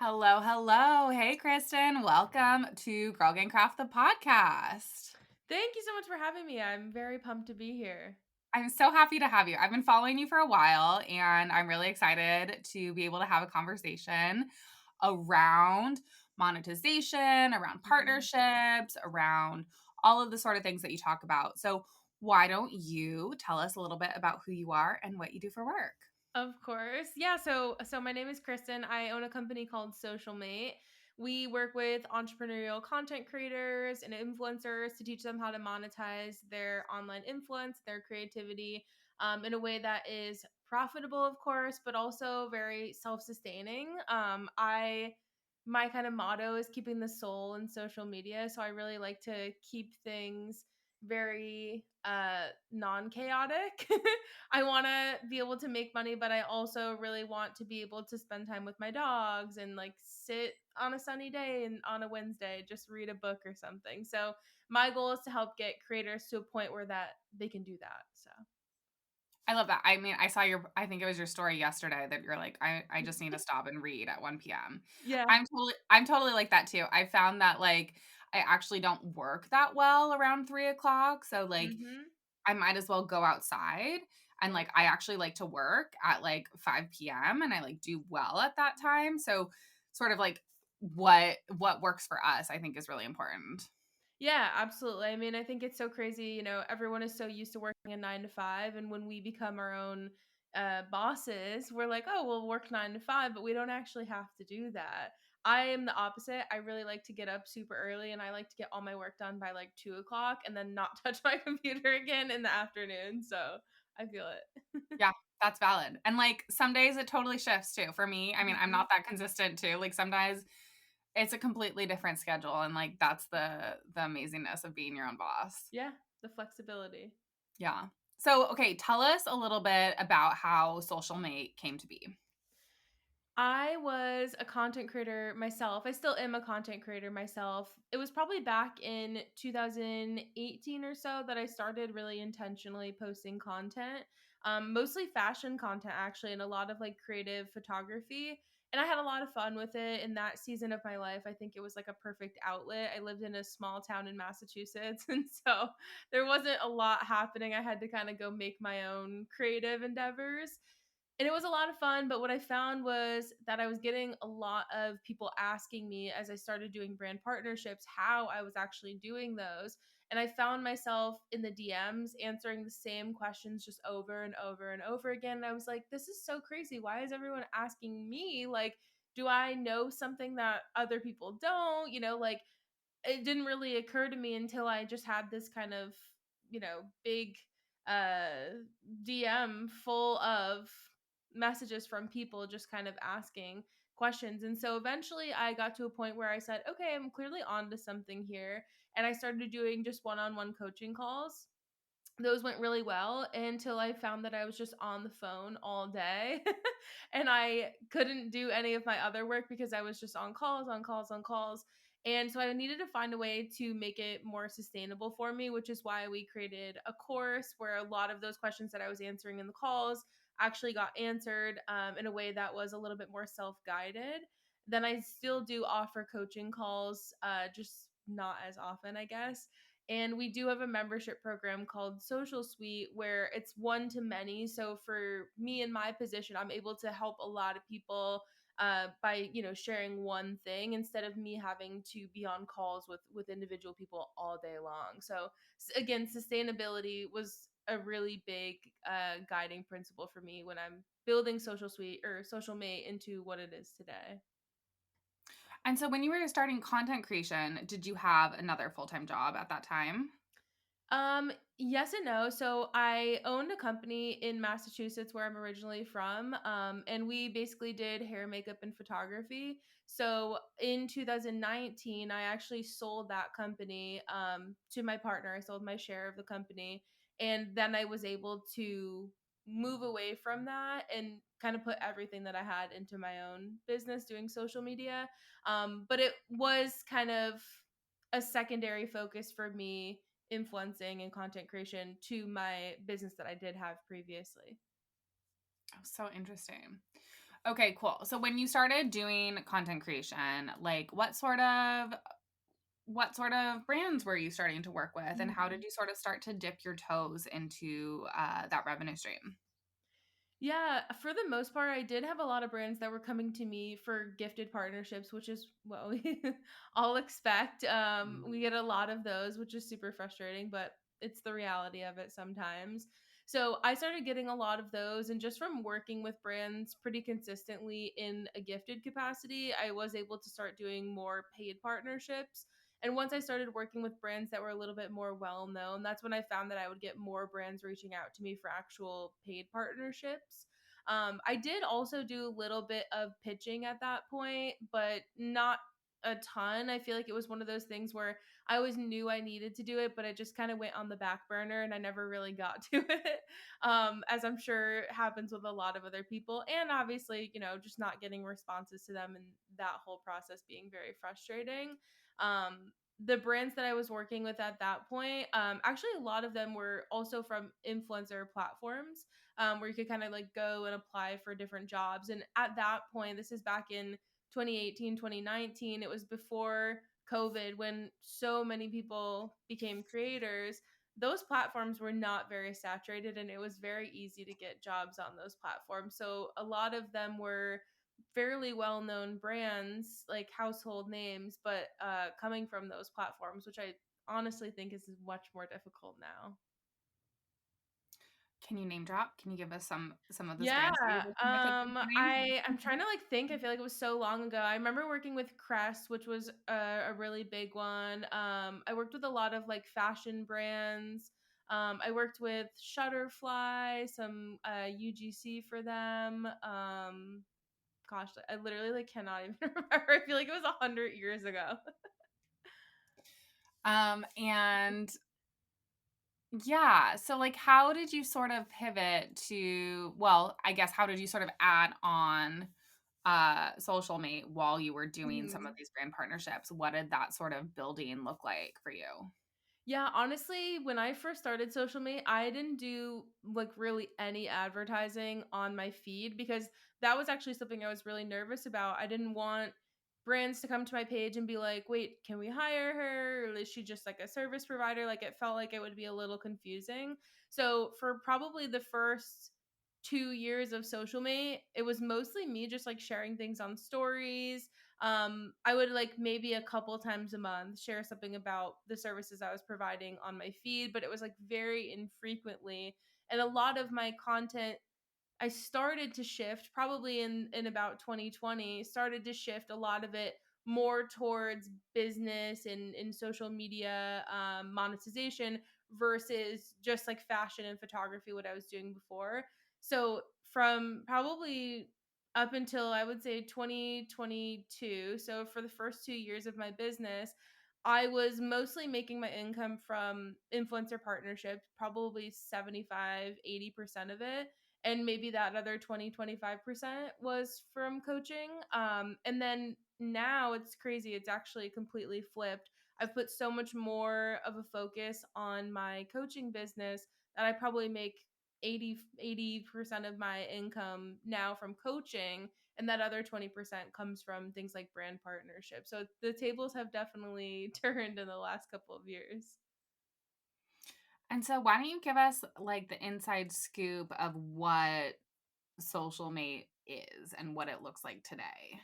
Hello, hello. Hey, Kristen. Welcome to Girl Gang Craft, the podcast. Thank you so much for having me. I'm very pumped to be here. I'm so happy to have you. I've been following you for a while, and I'm really excited to be able to have a conversation around monetization, around Mhm. partnerships, around all of the sort of things that you talk about. So, why don't you tell us a little bit about who you are and what you do for work? Of course. Yeah, so my name is Kristen. I own a company called Social Mate. We work with entrepreneurial content creators and influencers to teach them how to monetize their online influence, their creativity, in a way that is profitable, of course, but also very self-sustaining. I My kind of motto is keeping the soul in social media, so I really like to keep things very non-chaotic. I want to be able to make money, but I also really want to be able to spend time with my dogs and like sit on a sunny day and on a Wednesday just read a book or something. So my goal is to help get creators to a point where that they can do that. So I love that. I mean, I saw I think it was your story yesterday that you're like, I just need to stop and read at 1 PM. yeah. I'm totally like that too. I found that like I actually don't work that well around 3 o'clock. So like Mhm. I might as well go outside. And Yeah. like I actually like to work at like 5 PM and I like do well at that time. So sort of like what works for us, I think is really important. Yeah, absolutely. I mean, I think it's so crazy. Everyone is so used to working a 9 to 5. And when we become our own bosses, we're like, oh, we'll work 9 to 5, but we don't actually have to do that. I am the opposite. I really like to get up super early and I like to get all my work done by like 2 o'clock and then not touch my computer again in the afternoon. So I feel it. Yeah, that's valid. And like some days it totally shifts too. For me, I mean, I'm Mhm. not that consistent too. Like sometimes it's a completely different schedule and like that's the amazingness of being your own boss. Yeah, the flexibility. Yeah. So, okay, tell us a little bit about how Social Mate came to be. I was a content creator myself. I still am a content creator myself. It was probably back in 2018 or so that I started really intentionally posting content, mostly fashion content, actually, and a lot of like creative photography. And I had a lot of fun with it in that season of my life. I think it was like a perfect outlet. I lived in a small town in Massachusetts, and so there wasn't a lot happening. I had to kind of go make my own creative endeavors, and it was a lot of fun. But what I found was that I was getting a lot of people asking me as I started doing brand partnerships how I was actually doing those. And I found myself in the DMs answering the same questions just over and over and over again. And I was like, this is so crazy. Why is everyone asking me? Like, do I know something that other people don't? Like, it didn't really occur to me until I just had this kind of, big uh DM full of messages from people just kind of asking questions. And so eventually I got to a point where I said, okay, I'm clearly on to something here. And I started doing just one-on-one coaching calls. Those went really well until I found that I was just on the phone all day and I couldn't do any of my other work because I was just on calls, on calls, on calls. And so I needed to find a way to make it more sustainable for me, which is why we created a course where a lot of those questions that I was answering in the calls actually got answered in a way that was a little bit more self guided. Then I still do offer coaching calls, just not as often, I guess. And we do have a membership program called Social Suite where it's one to many. So for me in my position, I'm able to help a lot of people by sharing one thing instead of me having to be on calls with individual people all day long. So again, sustainability was a really big guiding principle for me when I'm building Social Suite or Social Mate into what it is today. And so when you were starting content creation, did you have another full-time job at that time? Yes and no. So I owned a company in Massachusetts where I'm originally from. And we basically did hair, makeup, and photography. So in 2019, I actually sold that company to my partner. I sold my share of the company. And then I was able to move away from that and kind of put everything that I had into my own business doing social media. But it was kind of a secondary focus for me, influencing and content creation, to my business that I did have previously. Oh, so interesting. Okay, cool. So when you started doing content creation, like what sort of brands were you starting to work with, and how did Mhm. you sort of start to dip your toes into that revenue stream? Yeah, for the most part, I did have a lot of brands that were coming to me for gifted partnerships, which is what we all expect. We get a lot of those, which is super frustrating, but it's the reality of it sometimes. So I started getting a lot of those, and just from working with brands pretty consistently in a gifted capacity, I was able to start doing more paid partnerships. And once I started working with brands that were a little bit more well known, that's when I found that I would get more brands reaching out to me for actual paid partnerships. I did also do a little bit of pitching at that point, but not a ton. I feel like it was one of those things where I always knew I needed to do it, but it just kind of went on the back burner and I never really got to it. As I'm sure happens with a lot of other people. And obviously, just not getting responses to them and that whole process being very frustrating. The brands that I was working with at that point, actually, a lot of them were also from influencer platforms, where you could kind of like go and apply for different jobs. And at that point, this is back in 2018, 2019, it was before COVID when so many people became creators. Those platforms were not very saturated and it was very easy to get jobs on those platforms. So a lot of them were fairly well-known brands, like household names, but coming from those platforms, which I honestly think is much more difficult now. Can you name drop? Can you give us some of those Yeah, brands that you're working with at this I'm trying point? to like think. I feel like it was so long ago. I remember working with Crest, which was a really big one. I worked with a lot of like fashion brands. I worked with Shutterfly, some UGC for them. Gosh, I literally like cannot even remember. I feel like it was 100 years ago. And yeah, so like how did you sort of pivot to, well, I guess how did you sort of add on Social Mate while you were doing some of Mhm. these brand partnerships? What did that sort of building look like for you? Yeah, honestly, when I first started Social Media, I didn't do like really any advertising on my feed because that was actually something I was really nervous about. I didn't want brands to come to my page and be like, wait, can we hire her? Or is she just like a service provider? Like it felt like it would be a little confusing. So for probably the first 2 years of Social Mate, it was mostly me just like sharing things on stories. I would like maybe a couple times a month share something about the services I was providing on my feed, but it was like very infrequently. And a lot of my content I started to shift probably in about 2020, started to shift a lot of it more towards business and in social media monetization versus just like fashion and photography, what I was doing before. So from probably up until I would say 2022, so for the first 2 years of my business, I was mostly making my income from influencer partnerships, probably 75-80% of it, and maybe that other 20-25% was from coaching. And then now it's crazy, it's actually completely flipped. I've put so much more of a focus on my coaching business that I probably make 80% of my income now from coaching, and that other 20% comes from things like brand partnerships. So the tables have definitely turned in the last couple of years. And so why don't you give us like the inside scoop of what Social Mate is and what it looks like today?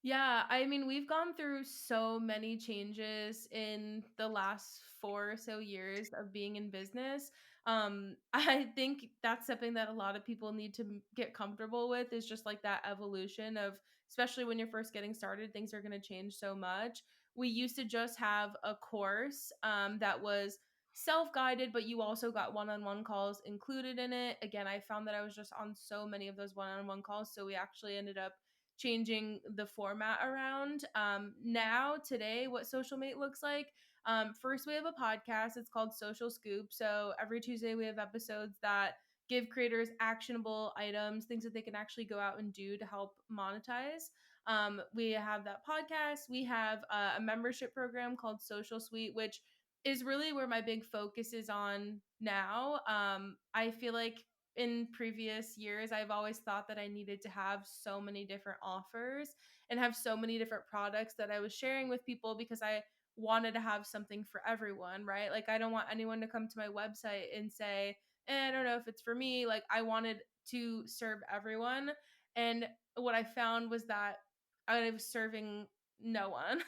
Yeah, I mean, we've gone through so many changes in the last 4 or so years of being in business. I think that's something that a lot of people need to get comfortable with is just like that evolution of, especially when you're first getting started, things are going to change so much. We used to just have a course that was self-guided, but you also got one-on-one calls included in it. Again, I found that I was just on so many of those one-on-one calls, so we actually ended up changing the format around. Now, today, what Social Mate looks like. First, we have a podcast. It's called Social Scoop. So every Tuesday, we have episodes that give creators actionable items, things that they can actually go out and do to help monetize. We have that podcast. We have a membership program called Social Suite, which is really where my big focus is on now. I feel like in previous years, I've always thought that I needed to have so many different offers and have so many different products that I was sharing with people because I wanted to have something for everyone, right? Like, I don't want anyone to come to my website and say, I don't know if it's for me. Like, I wanted to serve everyone. And what I found was that I was serving no one.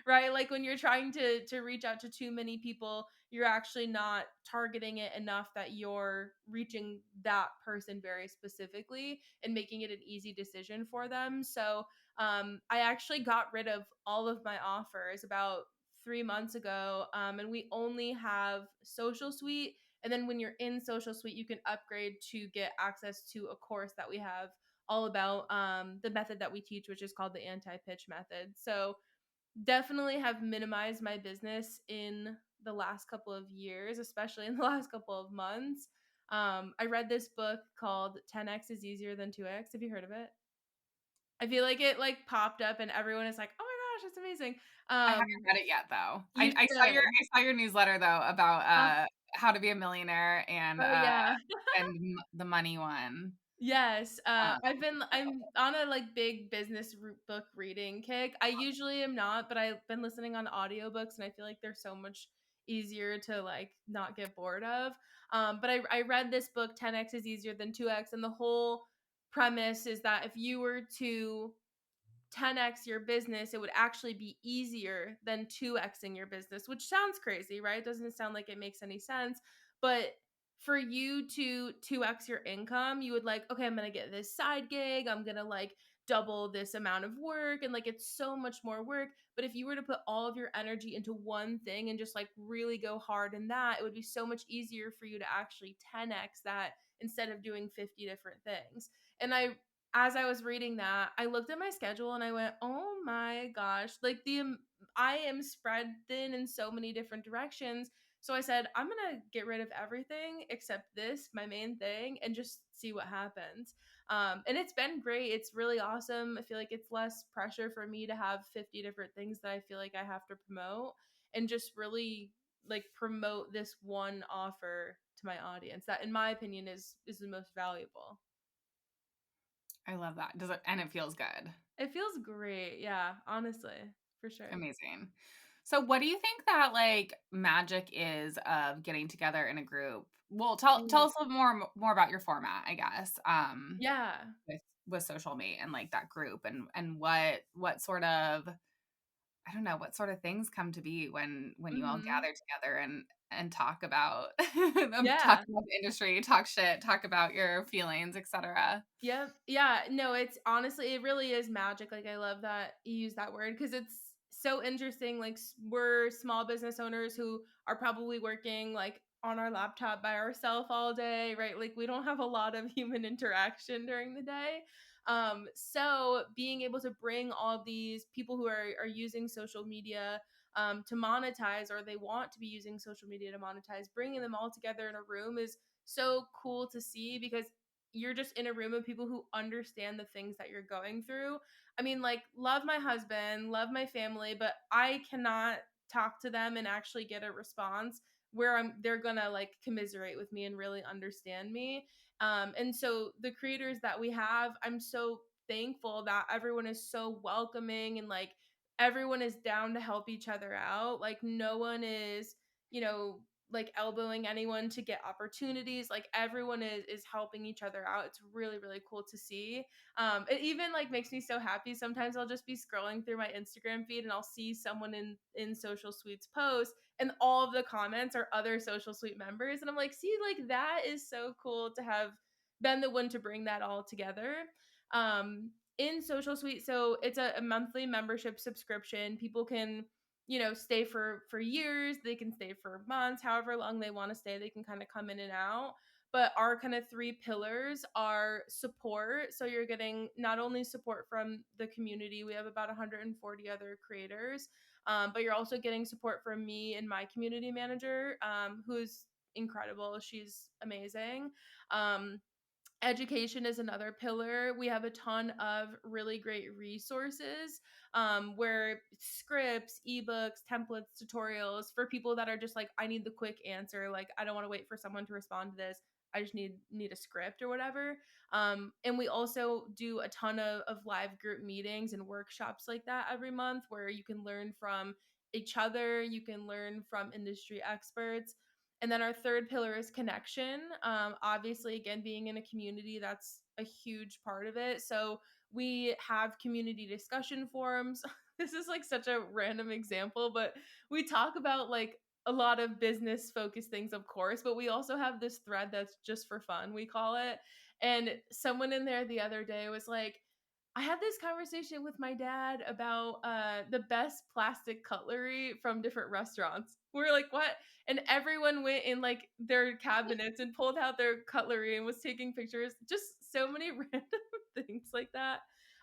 Right? Like, when you're trying to reach out to too many people, you're actually not targeting it enough that you're reaching that person very specifically and making it an easy decision for them. So I actually got rid of all of my offers about 3 months ago, and we only have Social Suite. And then when you're in Social Suite, you can upgrade to get access to a course that we have all about the method that we teach, which is called the anti-pitch method. So definitely have minimized my business in the last couple of years, especially in the last couple of months. I read this book called 10x is easier than 2x. Have you heard of it? I feel like it like popped up and everyone is like, "Oh my gosh, it's amazing." I haven't Um, read it yet though. you should. I saw your newsletter though about, Uh, how to be a millionaire oh yeah. and the money one. Yes, Um, I'm on a like big business book reading kick. I usually am not, but I've been listening on audiobooks and I feel like they're so much easier to like not get bored of. But I read this book 10x is easier than 2x, and the whole premise is that if you were to 10x your business, it would actually be easier than 2xing your business, which sounds crazy, right? Doesn't sound like it makes any sense. But for you to 2x your income, you would like, okay, I'm going to get this side gig. I'm going to like double this amount of work. And like, it's so much more work. But if you were to put all of your energy into one thing and just like really go hard in that, it would be so much easier for you to actually 10x that instead of doing 50 different things. And as I was reading that, I looked at my schedule and I went, "Oh my gosh, like I am spread thin in so many different directions." So I said, "I'm going to get rid of everything except this, my main thing, and just see what happens." And it's been great. It's really awesome. I feel like it's less pressure for me to have 50 different things that I feel like I have to promote, and just really like promote this one offer to my audience that in my opinion is the most valuable. I love that. Does it and it feels good. It feels great. Yeah, honestly, for sure. Amazing. So what do you think that, like, magic is of getting together in a group? Well, tell Mm. us a little more about your format, I guess, Yeah. with Social Mate and, like, that group and what sort of I don't know, what sort of things come to be when you all Mhm. gather together and talk about talk Yeah. about the industry, talk shit, talk about your feelings, etcetera. Yep. Yeah. No, it's honestly, it really is magic. Like, I love that you use that word because it's so interesting. Like, we're small business owners who are probably working like on our laptop by ourselves all day, right? Like, we don't have a lot of human interaction during the day. So being able to bring all of these people who are using social media to monetize, or they want to be using social media to monetize, bringing them all together in a room is so cool to see because you're just in a room of people who understand the things that you're going through. I mean, like, love my husband, love my family, but I cannot talk to them and actually get a response where they're gonna like commiserate with me and really understand me. And so the creators that we have, I'm so thankful that everyone is so welcoming and like everyone is down to help each other out. Like, no one is, you know, like elbowing anyone to get opportunities. Like, everyone is helping each other out. It's really really cool to see. It even like makes me so happy. Sometimes I'll just be scrolling through my Instagram feed and I'll see someone in Social Suite's post, and all of the comments are other Social Suite members, and I'm like, see, like, that is so cool to have been the one to bring that all together. In Social Suite, so it's a monthly membership subscription. People can, stay for years. They can stay for months, however long they want to stay. They can kind of come in and out. But our kind of three pillars are support. So you're getting not only support from the community, we have about 140 other creators, but you're also getting support from me and my community manager, who's incredible. She's amazing. Education is another pillar. We have a ton of really great resources, where scripts, ebooks, templates, tutorials for people that are just like, I need the quick answer. Like, I don't want to wait for someone to respond to this. I just need a script or whatever. And we also do a ton of live group meetings and workshops like that every month where you can learn from each other, you can learn from industry experts. And then our third pillar is connection. Obviously, again, being in a community, that's a huge part of it. So we have community discussion forums. This is like such a random example, but we talk about like a lot of business focused things, of course, but we also have this thread that's just for fun, we call it. And someone in there the other day was like, I had this conversation with my dad about the best plastic cutlery from different restaurants. We're like, what? And everyone went in like their cabinets and pulled out their cutlery and was taking pictures. Just so many random things like that.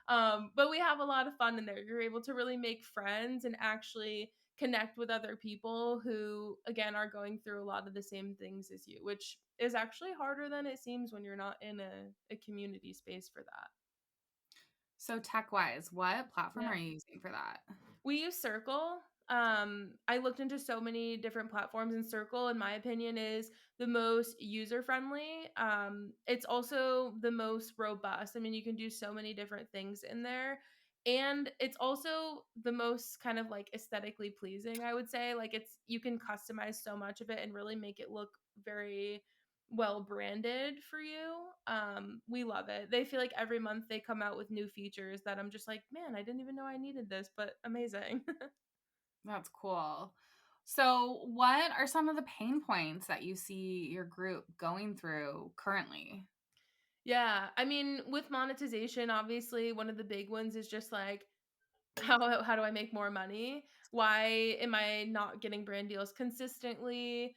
But we have a lot of fun in there. You're able to really make friends and actually connect with other people who, again, are going through a lot of the same things as you, which is actually harder than it seems when you're not in a community space for that. So tech-wise, what platform are Yeah. you using for that? We use Circle. I looked into so many different platforms, and Circle, in my opinion, is the most user friendly. It's also the most robust. I mean, you can do so many different things in there. And it's also the most kind of like aesthetically pleasing, I would say. Like, you can customize so much of it and really make it look very well branded for you. We love it. They feel like every month they come out with new features that I'm just like, man, I didn't even know I needed this, but amazing. That's cool. So, what are some of the pain points that you see your group going through currently? Yeah, I mean, with monetization, obviously one of the big ones is just like, how do I make more money? Why am I not getting brand deals consistently?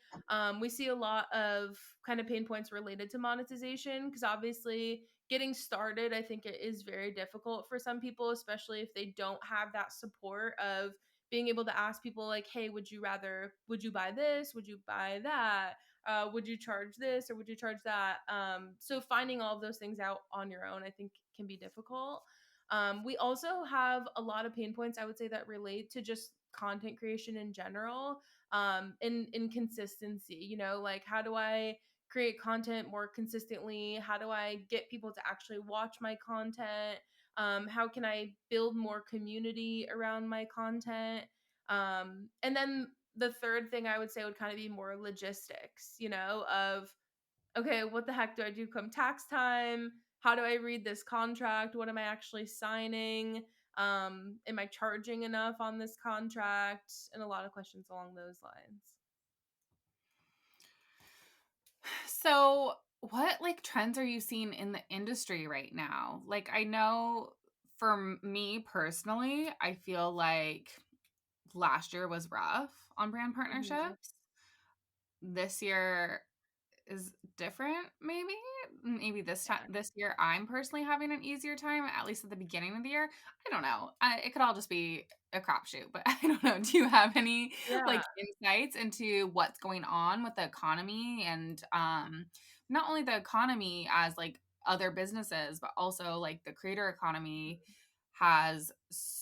We see a lot of kind of pain points related to monetization because obviously getting started, I think it is very difficult for some people, especially if they don't have that support of being able to ask people like, hey, would you buy this? Would you buy that? Would you charge this or would you charge that? So finding all of those things out on your own, I think can be difficult. We also have a lot of pain points, I would say, that relate to just content creation in general, in consistency. Like how do I create content more consistently? How do I get people to actually watch my content? How can I build more community around my content? And then the third thing I would say would kind of be more logistics, of okay, what the heck do I do come tax time? How do I read this contract? What am I actually signing? Am I charging enough on this contract? And a lot of questions along those lines. So, what like trends are you seeing in the industry right now? Like, I know for me personally, I feel like last year was rough on brand Mhm. partnerships. This year is different, maybe Yeah. this year I'm personally having an easier time, at least at the beginning of the year. I don't know. It could all just be a crapshoot, but I don't know. Do you have any Yeah. like insights into what's going on with the economy and not only the economy as like other businesses, but also like the creator economy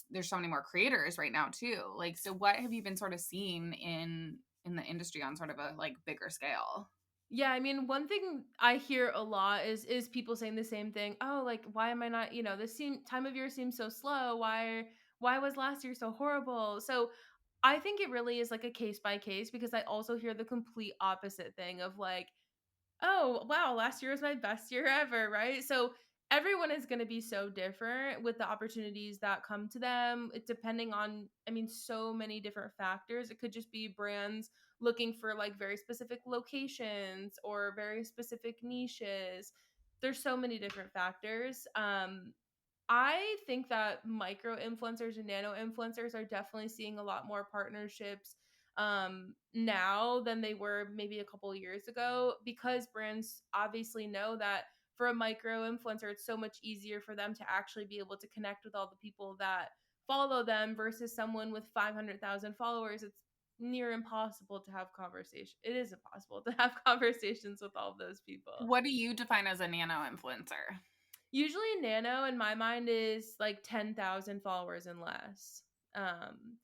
there's so many more creators right now too. Like, so what have you been sort of seeing in the industry on sort of a like bigger scale? Yeah, I mean, one thing I hear a lot is people saying the same thing. Oh, like why am I not, this time of year seems so slow. Why was last year so horrible? So I think it really is like a case by case because I also hear the complete opposite thing of like, oh, wow, last year was my best year ever, right? So everyone is going to be so different with the opportunities that come to them. It depending on, I mean, so many different factors. It could just be brands looking for like very specific locations or very specific niches. There's so many different factors. I think that micro influencers and nano influencers are definitely seeing a lot more partnerships now than they were maybe a couple of years ago because brands obviously know that for a micro influencer, it's so much easier for them to actually be able to connect with all the people that follow them versus someone with 500,000 followers. It's near impossible to have conversation. It is impossible to have conversations with all of those people. What do you define as a nano influencer? Usually nano in my mind is like 10,000 followers and less. Um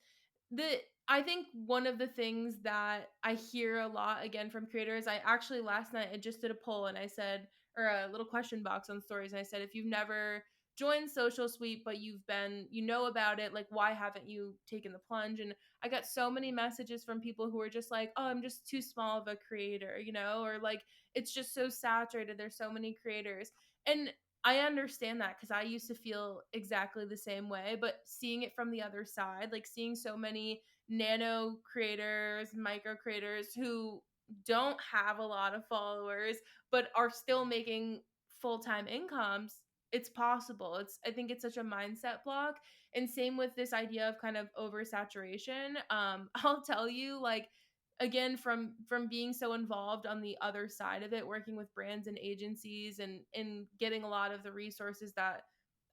The I think one of the things that I hear a lot again from creators, I actually last night I just did a poll and I said, or a little question box on stories, and I said, if you've never joined Social Suite but you know about it, like why haven't you taken the plunge? And I got so many messages from people who are just like, oh, I'm just too small of a creator, or like it's just so saturated. There's so many creators. And I understand that because I used to feel exactly the same way, but seeing it from the other side, like seeing so many nano creators, micro creators who don't have a lot of followers, but are still making full time incomes, it's possible. I think it's such a mindset block. And same with this idea of kind of oversaturation. I'll tell you, like, again from being so involved on the other side of it, working with brands and agencies and getting a lot of the resources that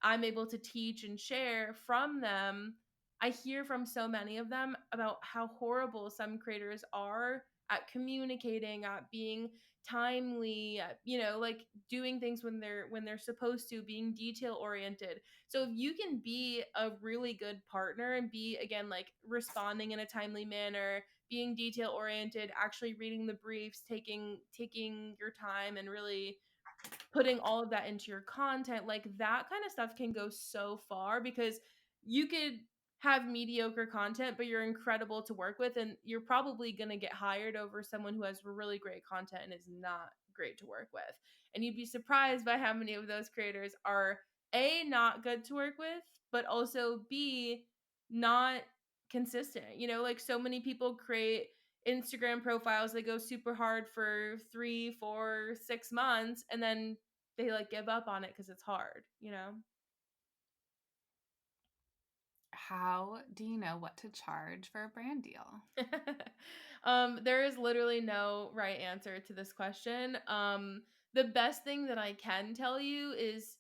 I'm able to teach and share from them, I hear from so many of them about how horrible some creators are at communicating, at being timely, at, like doing things when they're supposed to, being detail oriented. So if you can be a really good partner and be, again, like responding in a timely manner, being detail oriented, actually reading the briefs, taking your time and really putting all of that into your content, like that kind of stuff can go so far because you could have mediocre content, but you're incredible to work with. And you're probably going to get hired over someone who has really great content and is not great to work with. And you'd be surprised by how many of those creators are A, not good to work with, but also B, not consistent. Like so many people create Instagram profiles, they go super hard for 3, 4, 6 months, and then they like give up on it because it's hard. How do you know what to charge for a brand deal? There is literally no right answer to this question. The best thing that I can tell you is,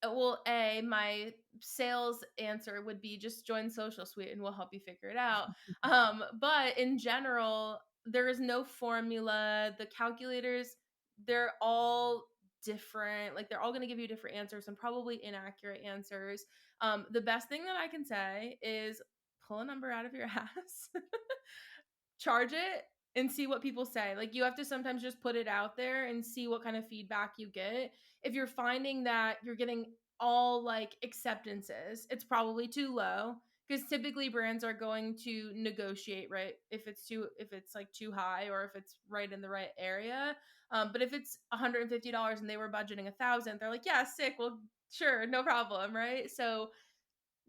well, my sales answer would be just join Social Suite and we'll help you figure it out. But in general, there is no formula. The calculators, they're all different. Like they're all going to give you different answers and probably inaccurate answers. The best thing that I can say is pull a number out of your ass, charge it and see what people say. Like you have to sometimes just put it out there and see what kind of feedback you get. If you're finding that you're getting all like acceptances, it's probably too low because typically brands are going to negotiate, right? If it's like too high or if it's right in the right area. But if it's $150 and they were budgeting 1,000, they're like, yeah, sick. Well, sure, no problem, right? So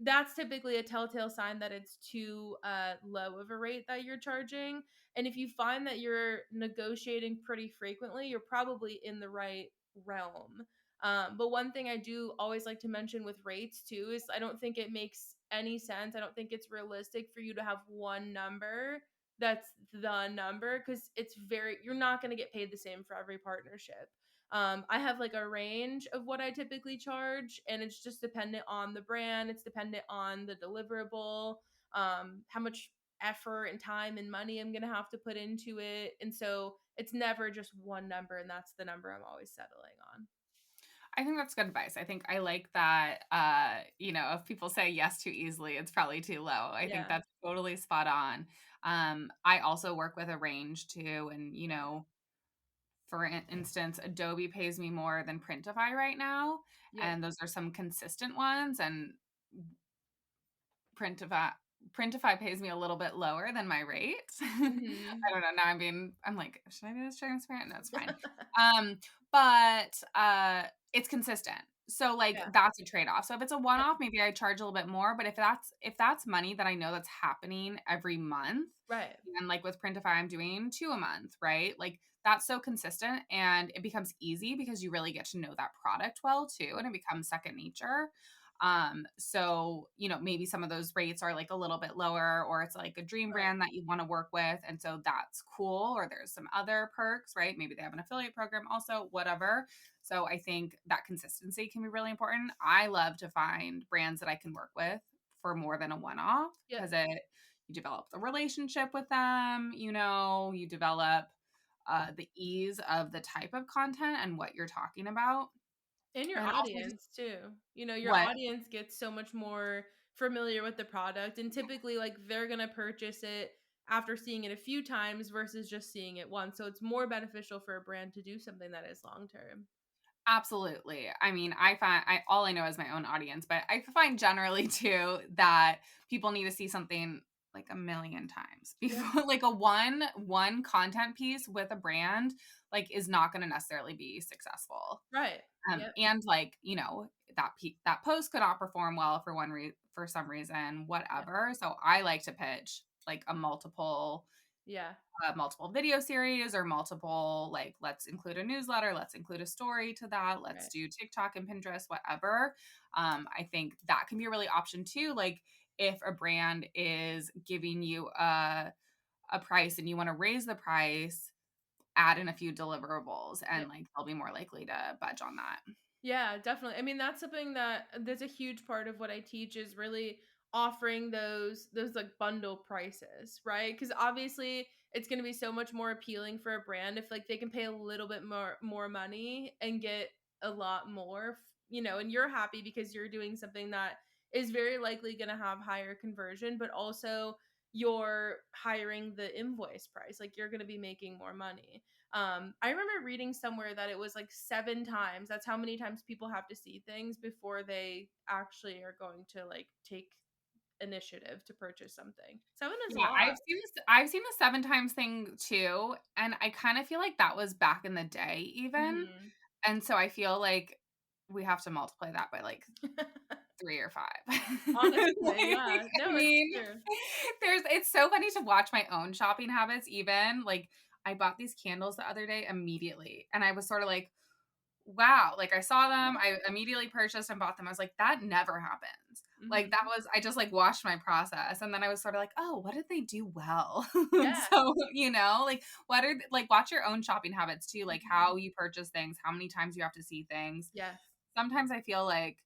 that's typically a telltale sign that it's too low of a rate that you're charging. And if you find that you're negotiating pretty frequently, you're probably in the right realm. But one thing I do always like to mention with rates too is I don't think it makes any sense. I don't think it's realistic for you to have one number that's the number because you're not going to get paid the same for every partnership. I have like a range of what I typically charge, and it's just dependent on the brand. It's dependent on the deliverable, how much effort and time and money I'm going to have to put into it. And so it's never just one number, and that's the number I'm always settling on. I think that's good advice. I think I like that, if people say yes too easily, it's probably too low. I think Yeah. that's totally spot on. I also work with a range too. And, for instance, Adobe pays me more than Printify right now. Yep. And those are some consistent ones. And Printify Printify pays me a little bit lower than my rate. I Hmm. don't know. Now I'm like, should I be this transparent? No, it's fine. But it's consistent. So like Yeah. that's a trade-off. So if it's a Yep. one-off, maybe I charge a little bit more. But if that's money that I know that's happening every month, Right. and like with Printify, I'm doing 2 a month, right? Like that's so consistent and it becomes easy because you really get to know that product well too, and it becomes second nature. So, maybe some of those rates are like a little bit lower, or it's like a dream Right. brand that you want to work with. And so that's cool. Or there's some other perks, right? Maybe they have an affiliate program also, whatever. So I think that consistency can be really important. I love to find brands that I can work with for more than a one off Yep. because you develop the relationship with them, you develop the ease of the type of content and what you're talking about. And your And also just audience too. Your what audience gets so much more familiar with the product, and typically like they're going to purchase it after seeing it a few times versus just seeing it once. So it's more beneficial for a brand to do something that is long term. Absolutely. I mean, I find I all I know is my own audience, but I find generally too that people need to see something like a million times Yeah. before like a one content piece with a brand like is not going to necessarily be successful. Right. Yep. And like, that post could not perform well for for some reason, Yeah. whatever. So I like to pitch like a Yeah. multiple video series or multiple, like, let's include a newsletter, let's include a story to that, let's Right. do TikTok and Pinterest, whatever. I think that can be a really option too. Like if a brand is giving you a price and you want to raise the price, add in a few deliverables and Yep. like they'll be more likely to budge on that. Yeah, definitely. I mean, that's something that's a huge part of what I teach is really offering those like bundle prices, right? Cuz obviously it's going to be so much more appealing for a brand if like they can pay a little bit more money and get a lot more, and you're happy because you're doing something that is very likely going to have higher conversion, but also you're hiring the invoice price. Like you're going to be making more money. I remember reading somewhere that it was like 7 times. That's how many times people have to see things before they actually are going to like take initiative to purchase something. Seven is a Yeah, lot. I've seen the 7 times thing too, and I kind of feel like that was back in the day even. Hmm. And so I feel like we have to multiply that by like 3 or 5. Honestly, Like, yeah. I No, it's mean, true. it's so funny to watch my own shopping habits even. Like, I bought these candles the other day immediately, and I was sort of like, wow, like, I saw them, I immediately purchased and bought them. I was like, "That never happens." Like, that Hmm. was I just, like, watched my process, and then I was sorta like, "Oh, what did they do well?" Yeah. So, like, what are like, watch your own shopping habits too, like, Hmm. how you purchase things, how many times you have to see things. Yes. Sometimes I feel like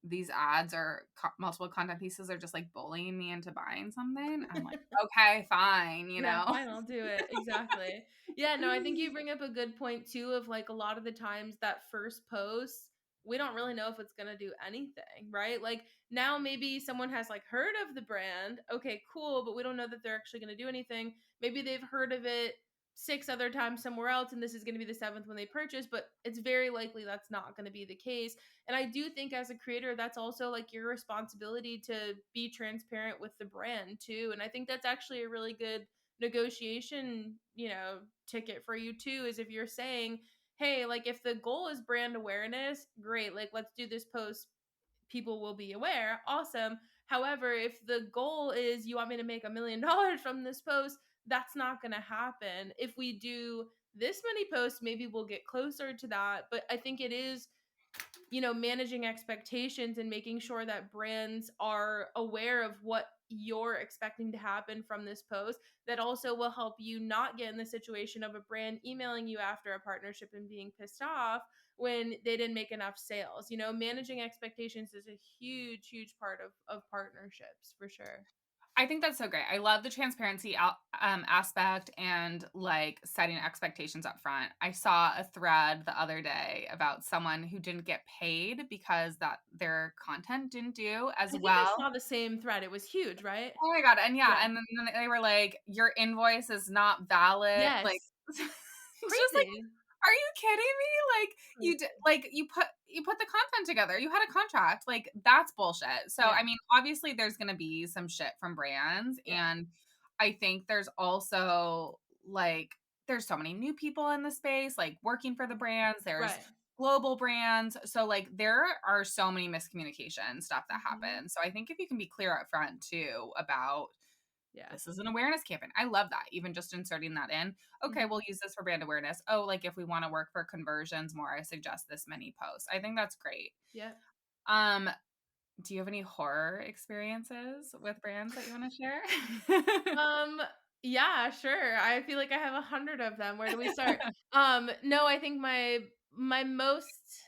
these ads or multiple content pieces are just, like, bullying me into buying something. I'm like, "Okay, fine," you Yeah, know? fine, I'll do it. Exactly. Yeah, no, I think you bring up a good point too of like a lot of the times that first post, we don't really know if it's going to do anything, right? Like now maybe someone has like heard of the brand. Okay, cool, but we don't know that they're actually going to do anything. Maybe they've heard of it 6 other times somewhere else and this is going to be the seventh when they purchase, but it's very likely that's not going to be the case. And I do think as a creator, that's also like your responsibility to be transparent with the brand too. And I think that's actually a really good negotiation, ticket for you too, is if you're saying, hey, like if the goal is brand awareness, great, like let's do this post, people will be aware, awesome. However, if the goal is you want me to make $1 million from this post, that's not going to happen. If we do this many posts, maybe we'll get closer to that, but I think it is, managing expectations and making sure that brands are aware of what you're expecting to happen from this post. That also will help you not get in the situation of a brand emailing you after a partnership and being pissed off when they didn't make enough sales. Managing expectations is a huge, huge part of partnerships for sure. I think that's so great. I love the transparency aspect and like setting expectations up front. I saw a thread the other day about someone who didn't get paid because that their content didn't do as I think I well. saw the same thread. It was huge, right? Oh my god, and yeah, Yeah. and then they were like, "Your invoice is not valid." Like, Yes. just like, Crazy. are you kidding me? Like, you put the content together. You had a contract. Like, that's bullshit. So, Yeah. I mean, obviously there's going to be some shit from brands, Yeah. and I think there's also like there's so many new people in the space like working for the brands. There's Right. global brands. So like there are so many miscommunication stuff that Mhm. happens. So I think if you can be clear up front too about Yeah. this is an awareness campaign. I love that. Even just inserting that in. Okay, Mhm. we'll use this for brand awareness. Oh, like if we want to work for conversions more, I suggest this many posts. I think that's great. Yep. Um, do you have any horror experiences with brands that you want to share? Um, yeah, sure. I feel like I have 100 of them. Where do we start? No, I think my most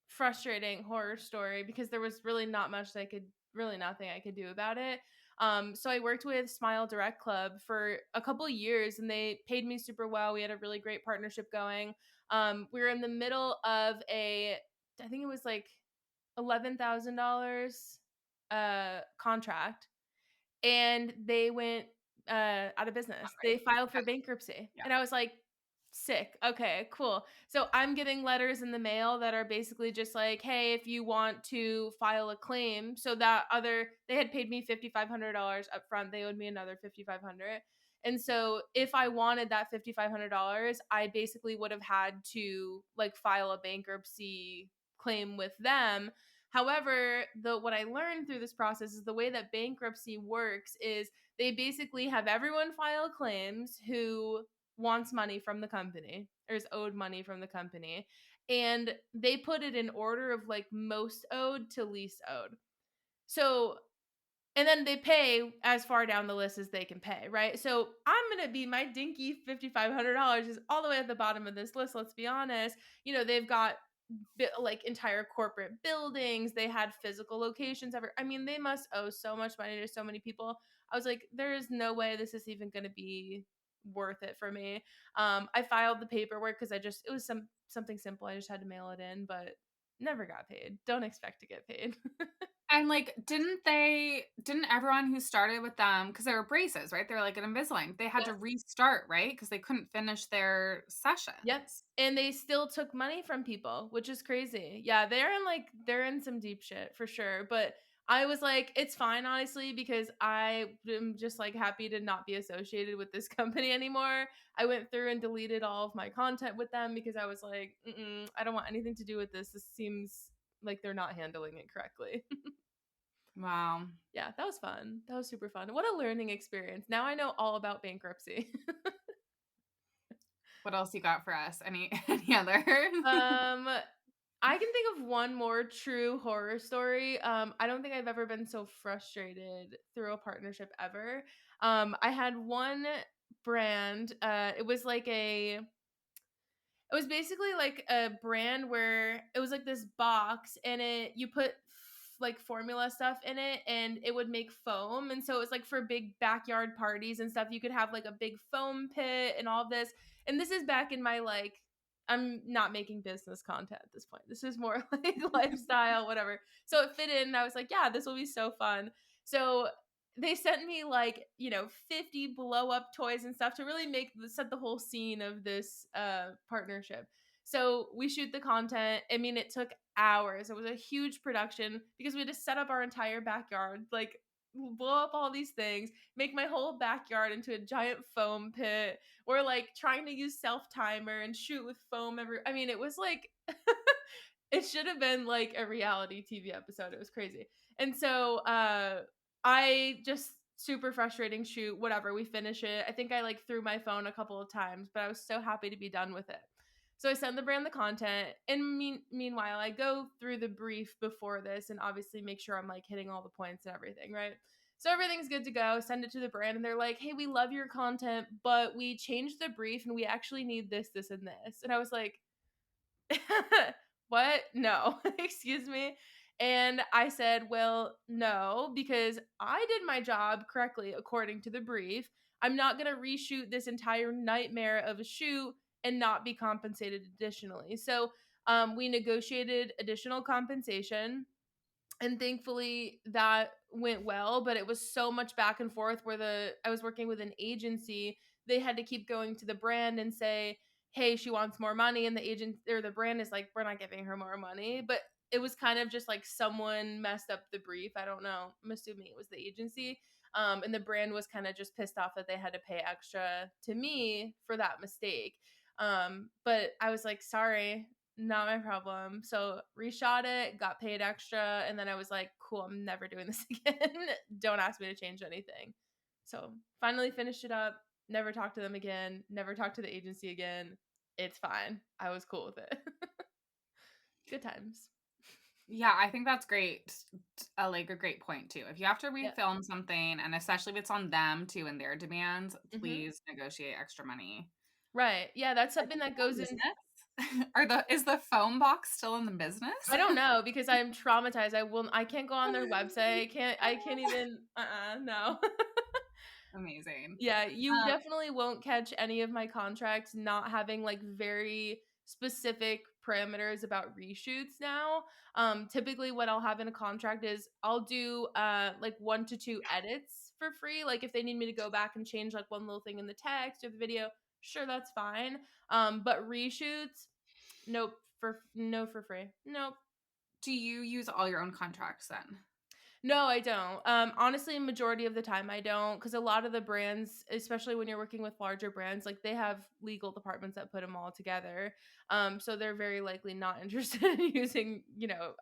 frustrating horror story, because there was really nothing I could do about it. So I worked with Smile Direct Club for a couple years and they paid me super well. We had a really great partnership going. We were in the middle of I think it was like $11,000 contract, and they went out of Not business. They right. filed for bankruptcy. Yeah. And I was like, sick. Okay, cool. So I'm getting letters in the mail that are basically just like, hey, if you want to file a claim, so that other they had paid me $5,500 up front, they owed me another 5,500. And so if I wanted that $5,500, I basically would have had to like file a bankruptcy claim with them. However, the what I learned through this process is the way that bankruptcy works is they basically have everyone file claims who wants money from the company or is owed money from the company, and they put it in order of like most owed to least owed. So and then they pay as far down the list as they can pay, right? So I'm gonna be my dinky $5,500 is all the way at the bottom of this list. Let's be honest. They've got like entire corporate buildings. They had physical locations. I mean, they must owe so much money to so many people. I was like, there is no way this is even gonna be worth it for me. I filed the paperwork because it was something simple. I just had to mail it in, but never got paid. Don't expect to get paid. And like, didn't everyone who started with them, because they were braces, right? They were like an Invisalign. They had to restart, right? Because they couldn't finish their Yep. sessions. And they still took money from people, which is crazy. Yeah, they're in some deep shit for sure. But I was like, it's fine, honestly, because I am just like happy to not be associated with this company anymore. I went through and deleted all of my content with them because I was like, I don't want anything to do with this. This seems like they're not handling it correctly. Wow. Yeah, that was fun. That was super fun. What a learning experience. Now I know all about bankruptcy. What else you got for us? Any other? Um, I can think of one more true horror story. I don't think I've ever been so frustrated through a partnership ever. I had one brand. It was basically like a brand where it was like this box and you put like formula stuff in it and it would make foam. And so it was like for big backyard parties and stuff. You could have like a big foam pit and all this. And this is back in my like, I'm not making business content at this point. This is more like lifestyle, whatever. So it fit in and I was like, yeah, this will be so fun. So they sent me like 50 blow up toys and stuff to really set the whole scene of this partnership. So we shoot the content. I mean, it took hours. It was a huge production because we had to set up our entire backyard, like blow up all these things, make my whole backyard into a giant foam pit. We're like trying to use self timer and shoot with foam I mean, it was like it should have been like a reality TV episode. It was crazy. And so I just super frustrating shoot, whatever. We finish it. I think I like threw my phone a couple of times, but I was so happy to be done with it. So I send the brand the content, and meanwhile, I go through the brief before this, and obviously make sure I'm like hitting all the points and everything, right? So everything's good to go. Send it to the brand, and they're like, "Hey, we love your content, but we changed the brief, and we actually need this, this, and this." And I was like, what? No, excuse me. And I said, well, no, because I did my job correctly according to the brief. I'm not going to reshoot this entire nightmare of a shoot and not be compensated additionally. So we negotiated additional compensation, and thankfully that went well, but it was so much back and forth where I was working with an agency. They had to keep going to the brand and say, hey, she wants more money, and the agent or the brand is like, we're not giving her more money. But it was kind of just like someone messed up the brief. I don't know, I'm assuming it was the agency. And the brand was kind of just pissed off that they had to pay extra to me for that mistake. But I was like, sorry, not my problem. So reshot it, got paid extra, and then I was like, cool, I'm never doing this again. Don't ask me to change anything. So finally finished it up, never talked to them again, never talked to the agency again. It's fine. I was cool with it. Good times. Yeah, I think that's great. Like a great point too. If you have to Yeah. refilm something, and especially if it's on them too and their demands, Hmm. please negotiate extra money. Right. Yeah, that's Are they something that still in goes in. business? Is the phone box still in the business? I don't know because I'm traumatized. I can't go on their website. I can't even no. Amazing. Yeah, you Um, definitely won't catch any of my contracts not having like very specific parameters about reshoots now. Typically what I'll have in a contract is I'll do like 1 to 2 edits for free. Like if they need me to go back and change like one little thing in the text or the video, sure, that's fine. But reshoots, nope, for free. Nope. Do you use all your own contracts then? No, I don't. Honestly, majority of the time I don't, because a lot of the brands, especially when you're working with larger brands, like they have legal departments that put them all together. So they're very likely not interested in using,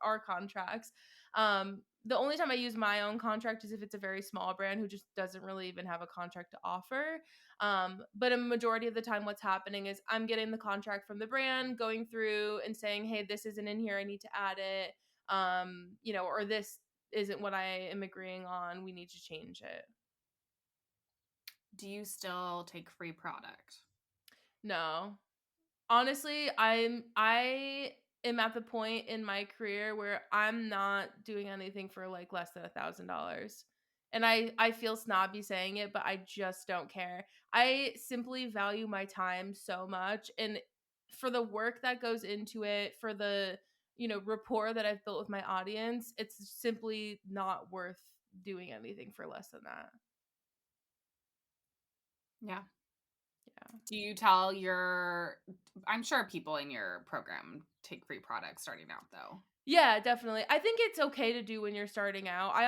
our contracts. The only time I use my own contract is if it's a very small brand who just doesn't really even have a contract to offer. But a majority of the time, what's happening is I'm getting the contract from the brand, going through and saying, hey, this isn't in here, I need to add it. Or this isn't what I am agreeing on. We need to change it. Do you still take free product? No. Honestly, I am at the point in my career where I'm not doing anything for like less than $1,000. And I feel snobby saying it, but I just don't care. I simply value my time so much, and for the work that goes into it, for the, rapport that I've built with my audience, it's simply not worth doing anything for less than that. Yeah. Yeah. Do you tell your I'm sure people in your program take free products starting out though. Yeah, definitely. I think it's okay to do when you're starting out. I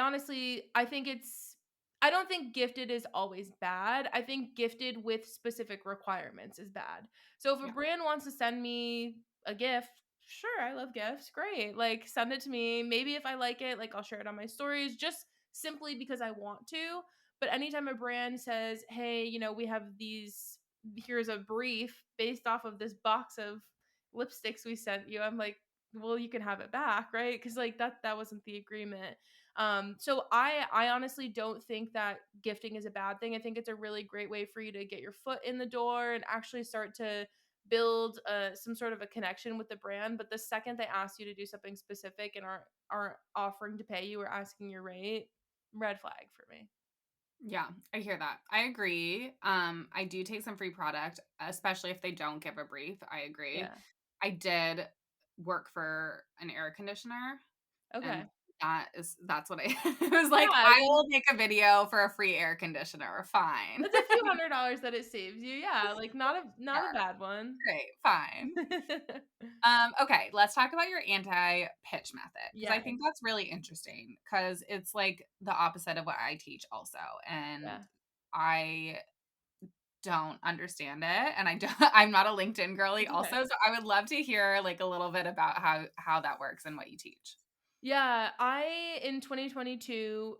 don't think gifted is always bad. I think gifted with specific requirements is bad. So if a Yeah. brand wants to send me a gift, sure, I love gifts. Great. Like send it to me. Maybe if I like it, like I'll share it on my stories just simply because I want to. But anytime a brand says, "Hey, we have here's a brief based off of this box of lipsticks we sent you." I'm like, well, you can have it back, right? Because like that wasn't the agreement. So I honestly don't think that gifting is a bad thing. I think it's a really great way for you to get your foot in the door and actually start to build some sort of a connection with the brand. But the second they ask you to do something specific and are offering to pay you or asking your rate, red flag for me. Yeah, I hear that. I agree. I do take some free product, especially if they don't give a brief. I agree. Yeah. I did work for an air conditioner, and Okay. that's what I it was Yeah. like, I I mean, will make a video for a free air conditioner. Fine. that's a few $100 that it saves you. Yeah. Like not a Sure. bad one. Great. Fine. Okay, let's talk about your anti-pitch method because I Yeah. think that's really interesting because it's like the opposite of what I teach also, and Yeah. I don't understand it, and I don't I'm not a LinkedIn girly It's okay. also, so I would love to hear, like, a little bit about how that works and what you teach. Yeah, I in 2022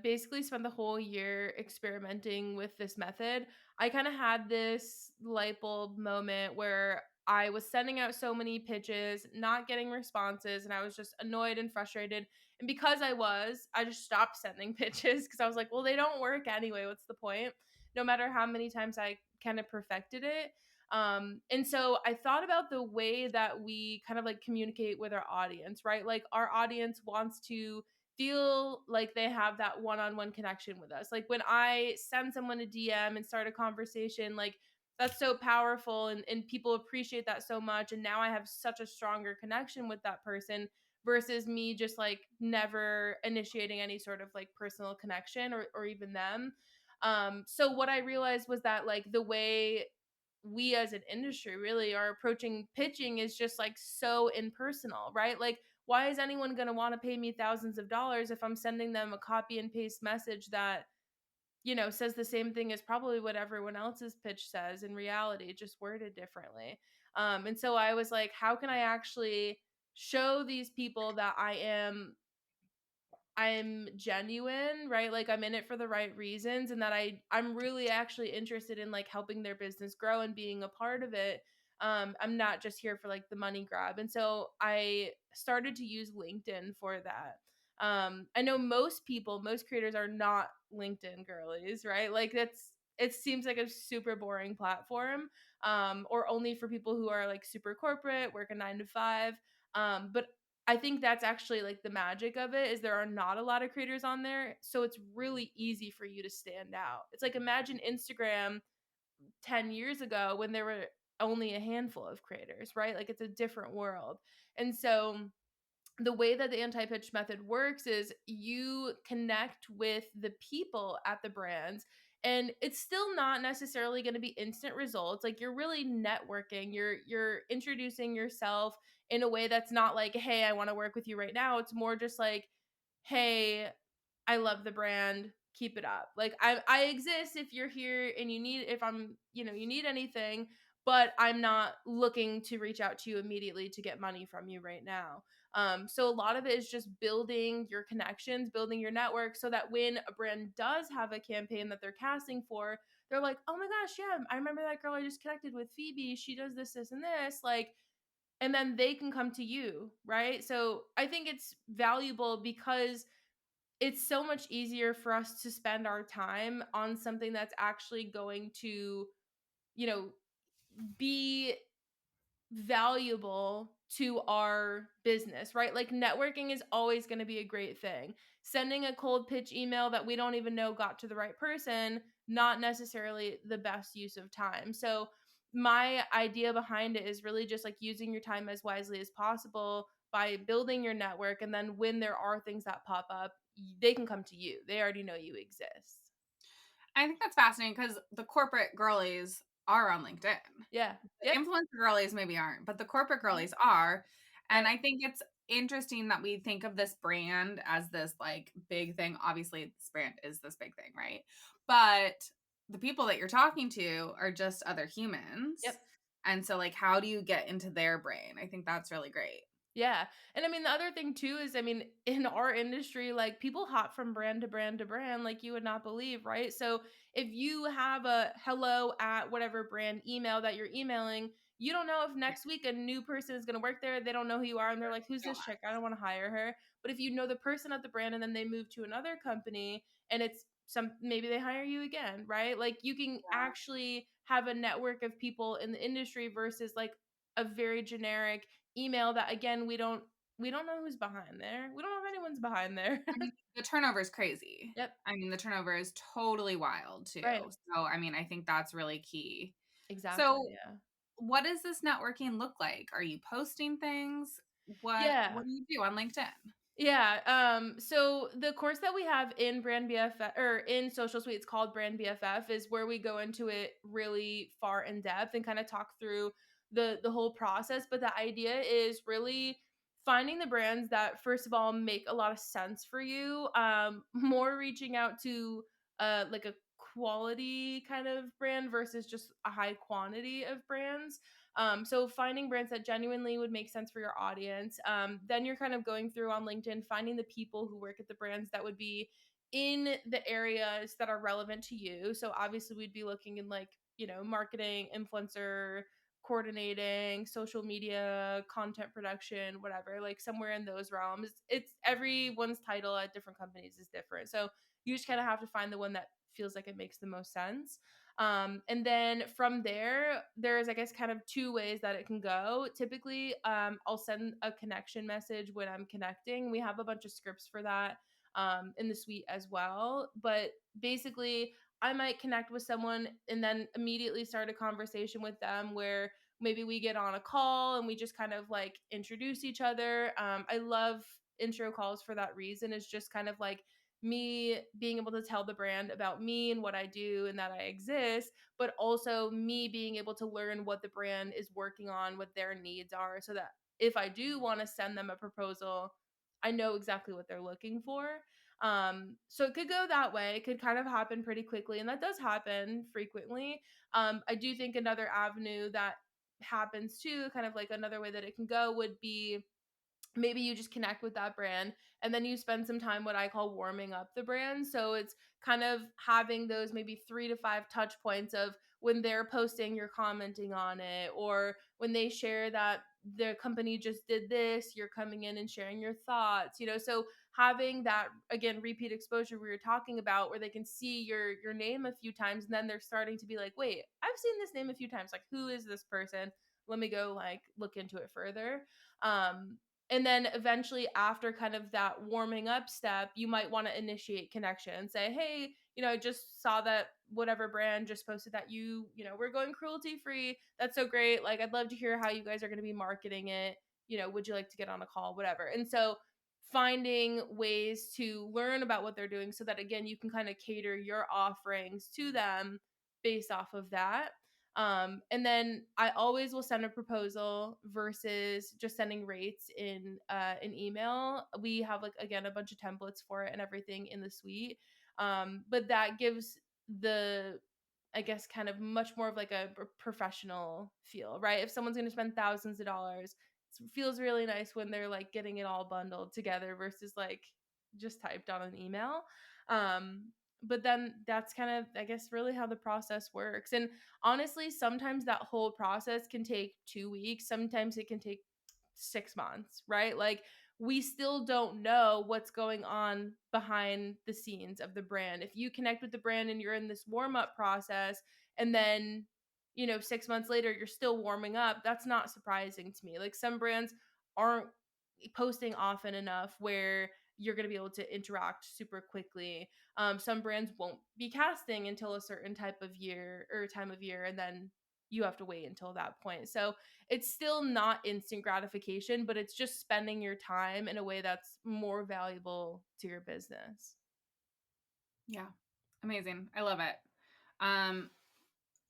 basically spent the whole year experimenting with this method. I kind of had this light bulb moment where I was sending out so many pitches, not getting responses, and I was just annoyed and frustrated. And because I just stopped sending pitches because I was like, well, they don't work anyway. What's the point? No matter how many times I kind of perfected it. And so I thought about the way that we kind of like communicate with our audience, right? Like our audience wants to feel like they have that one-on-one connection with us. Like when I send someone a DM and start a conversation, like that's so powerful, and people appreciate that so much. And now I have such a stronger connection with that person versus me just like never initiating any sort of like personal connection or even them. So what I realized was that like the way we as an industry really are approaching pitching is just like so impersonal, right? Like, why is anyone going to want to pay me thousands of dollars if I'm sending them a copy and paste message that, says the same thing as probably what everyone else's pitch says in reality, just worded differently? And so I was like, how can I actually show these people that I'm genuine, right? Like I'm in it for the right reasons, and that I'm really actually interested in like helping their business grow and being a part of it. I'm not just here for like the money grab. And so I started to use LinkedIn for that. I know most creators are not LinkedIn girlies, right? Like it seems like a super boring platform, or only for people who are like super corporate, work a 9 to 5. But I think that's actually like the magic of it is there are not a lot of creators on there, so it's really easy for you to stand out. It's like imagine Instagram 10 years ago when there were only a handful of creators, right? Like it's a different world. And so the way that the anti-pitch method works is you connect with the people at the brands, and it's still not necessarily going to be instant results. Like you're really networking, you're introducing yourself in a way that's not like, hey, I want to work with you right now. It's more just like, hey, I love the brand, keep it up. Like I exist if you're here and you need, if I'm, you need anything, but I'm not looking to reach out to you immediately to get money from you right now. So a lot of it is just building your connections, building your network, so that when a brand does have a campaign that they're casting for, they're like, oh my gosh, yeah, I remember that girl I just connected with, Phoebe. She does this, this, and this. Like, and then they can come to you, right? So I think it's valuable because it's so much easier for us to spend our time on something that's actually going to, you know, be valuable to our business, right? Like networking is always going to be a great thing. Sending a cold pitch email that we don't even know got to the right person, not necessarily the best use of time. So, my idea behind it is really just like using your time as wisely as possible by building your network. And then when there are things that pop up, they can come to you. They already know you exist. I think that's fascinating because the corporate girlies are on LinkedIn. Yeah. The Yep. influencer girlies maybe aren't, but the corporate Mhm. girlies are. And Right. I think it's interesting that we think of this brand as this like big thing. Obviously, this brand is this big thing, right? But the people that you're talking to are just other humans. Yep. And so, like, how do you get into their brain? I think that's really great. Yeah. And I mean, the other thing too is, I mean, in our industry, like people hop from brand to brand to brand, like you would not believe, right? So if you have a hello at whatever brand email that you're emailing, you don't know if next week a new person is going to work there. They don't know who you are. And they're like, who's this chick? I don't want to hire her. But if you know the person at the brand and then they move to another company and it's maybe they hire you again, right? Like you can actually have a network of people in the industry versus like a very generic email that again we don't know who's behind there. We don't know if anyone's behind there. I mean, the turnover is crazy. Yep. I mean, the turnover is totally wild too. Right. So, I mean, I think that's really key. Exactly. So, Yeah. what does this networking look like? Are you posting things? What Yeah. do you do on LinkedIn? Yeah. So the course that we have in Brand BFF or in Social Suite, it's called Brand BFF, is where we go into it really far in depth and kind of talk through the whole process. But the idea is really finding the brands that first of all make a lot of sense for you. More reaching out to like a quality kind of brand versus just a high quantity of brands. So finding brands that genuinely would make sense for your audience. Then you're kind of going through on LinkedIn, finding the people who work at the brands that would be in the areas that are relevant to you. So obviously we'd be looking in like, marketing, influencer, coordinating, social media, content production, whatever, like somewhere in those realms. It's everyone's title at different companies is different. So you just kind of have to find the one that feels like it makes the most sense. And then from there, there's, I guess, kind of two ways that it can go. Typically, I'll send a connection message when I'm connecting. We have a bunch of scripts for that in the suite as well. But basically, I might connect with someone and then immediately start a conversation with them where maybe we get on a call and we just kind of like introduce each other. I love intro calls for that reason. It's just kind of like me being able to tell the brand about me and what I do and that I exist, but also me being able to learn what the brand is working on, what their needs are, so that if I do want to send them a proposal, I know exactly what they're looking for. So it could go that way. It could kind of happen pretty quickly, and that does happen frequently. I do think another avenue that happens too, kind of like another way that it can go would be maybe you just connect with that brand and then you spend some time what I call warming up the brand. So it's kind of having those maybe 3 to 5 touch points of when they're posting, you're commenting on it, or when they share that the company just did this, you're coming in and sharing your thoughts, so having that again repeat exposure we were talking about where they can see your name a few times and then they're starting to be like, wait, I've seen this name a few times, like who is this person? Let me go like look into it further. um And then eventually, after kind of that warming up step, you might want to initiate connection and say, hey, I just saw that whatever brand just posted that we're going cruelty free. That's so great. Like, I'd love to hear how you guys are going to be marketing it. Would you like to get on a call, whatever. And so finding ways to learn about what they're doing so that, again, you can kind of cater your offerings to them based off of that. And then I always will send a proposal versus just sending rates in an email. We have, like, again, a bunch of templates for it and everything in the suite. But that gives the, I guess, kind of much more of like a professional feel, right? If someone's going to spend thousands of dollars, it feels really nice when they're like getting it all bundled together versus like just typed on an email. But then that's kind of, I guess, really how the process works. And honestly, sometimes that whole process can take 2 weeks, sometimes it can take 6 months, right? Like, we still don't know what's going on behind the scenes of the brand. If you connect with the brand and you're in this warm up process, and then 6 months later you're still warming up, that's not surprising to me. Like, some brands aren't posting often enough where you're going to be able to interact super quickly. Some brands won't be casting until a certain type of year or time of year, and then you have to wait until that point. So it's still not instant gratification, but it's just spending your time in a way that's more valuable to your business. Yeah. Amazing. I love it. Um,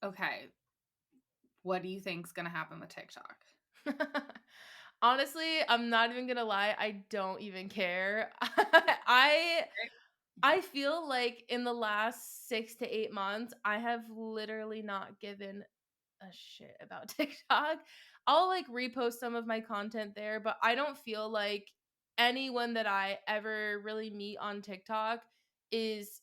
okay. What do you think's gonna happen with TikTok? Honestly, I'm not even gonna lie, I don't even care. I feel like in the last 6 to 8 months, I have literally not given a shit about TikTok. I'll like repost some of my content there, but I don't feel like anyone that I ever really meet on TikTok is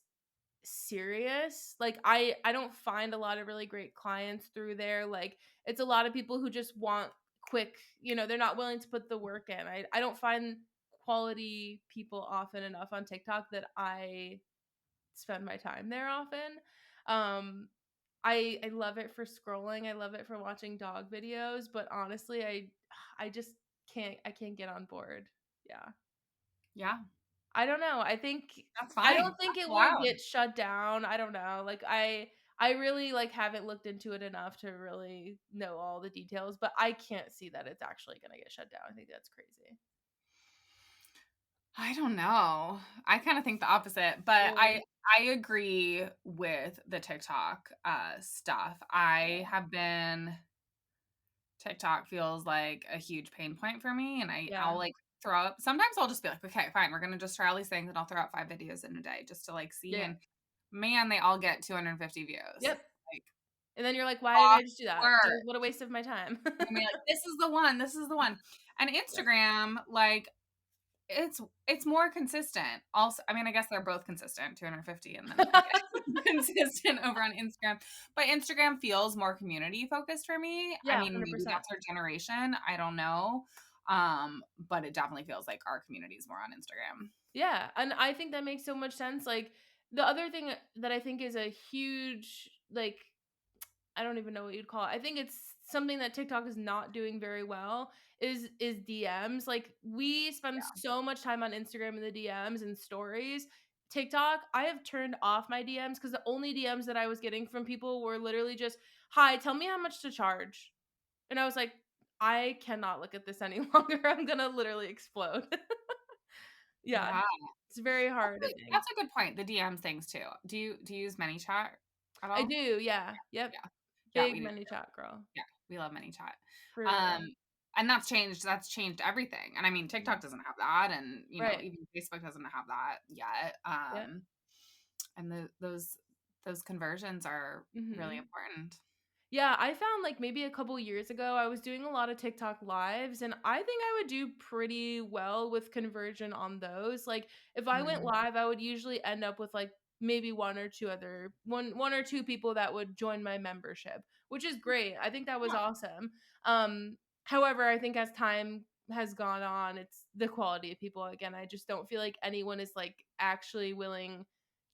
serious. Like, I don't find a lot of really great clients through there. Like, it's a lot of people who just want quick, they're not willing to put the work in. I don't find quality people often enough on TikTok that I spend my time there often. Um I love it for scrolling. I love it for watching dog videos, but honestly, I just can't get on board. Yeah. Yeah, I don't know. that's I don't fine. think That's it will allowed. get shut down. I don't know. Like, I really like haven't looked into it enough to really know all the details, but I can't see that it's actually going to get shut down. I think that's crazy. I don't know. I kind of think the opposite, but I Really? I agree with the TikTok stuff. I have been TikTok feels like a huge pain point for me, and I'll Yeah. like throw up. Sometimes I'll just be like, okay, fine, we're gonna just try all these things, and I'll throw out 5 videos in a day just to like see. Yeah. And man, they all get 250 views. Yep. Like And then you're like, why did I just do that? awkward. What a waste of my time. And I'm like, this is the one. This is the one. And Yep. Instagram, like it's more consistent. Also, I mean, I guess they're both consistent, 250 and then again consistent over on Instagram. But Instagram feels more community focused for me. I Yeah, mean, maybe 100%. that's our generation. I don't know. But it definitely feels like our community is more on Instagram. Yeah, and I think that makes so much sense. Like, the other thing that I think is a huge, like, I don't even know what you'd call it. I think it's something that TikTok is not doing very well is DMs. Like, we spend so much time on Instagram in the DMs and stories. TikTok, I have turned off my DMs because the only DMs that I was getting from people were literally just, "Hi, tell me how much to charge." And I was like, I cannot look at this any longer. I'm gonna literally explode. Yeah, Yeah. it's very hard, I think. That's a good point. The DMs things too. Do you use ManyChat at I all? do, yeah. Yep. Yeah. Yeah, Big we do. many chat girl, Yeah, we love ManyChat. for Um, real. and that's changed everything. And I mean, TikTok doesn't have that, and Right. even Facebook doesn't have that yet. Yep. And those conversions are really Mhm. important. Yeah, I found, like, maybe a couple years ago, I was doing a lot of TikTok lives, and I think I would do pretty well with conversion on those. Like, if I went Mhm. live, I would usually end up with, like, maybe one or two people that would join my membership, which is great. I think that was Yeah, awesome. However, I think as time has gone on, it's the quality of people. Again, I just don't feel like anyone is, like, actually willing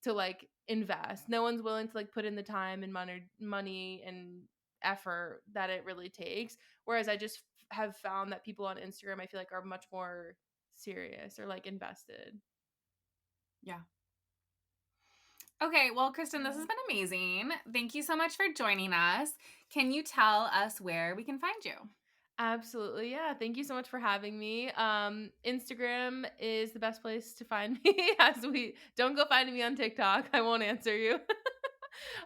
to, like, invest. No one's willing to, like, put in the time and money and effort that it really takes. Whereas I just have found that people on Instagram, I feel like, are much more serious or like invested. Yeah. Okay, well, Kristen, this Yeah. has been amazing. Thank you so much for joining us. Can you tell us where we can find you? Absolutely. Yeah. Thank you so much for having me. Instagram is the best place to find me as we don't go finding me on TikTok. I won't answer you.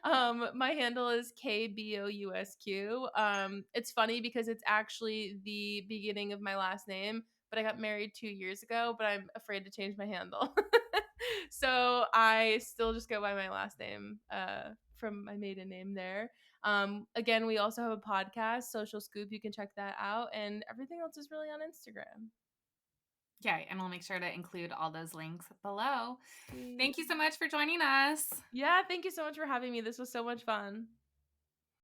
My handle is KBOUSQ. It's funny because it's actually the beginning of my last name, but I got married 2 years ago, but I'm afraid to change my handle. So I still just go by my last name, from my maiden name there. Again, we also have a podcast, Social Scoop. You can check that out. And everything else is really on Instagram. Yeah, and we'll make sure to include all those links below. Sweet. Thank you so much for joining us. Yeah, thank you so much for having me. This was so much fun.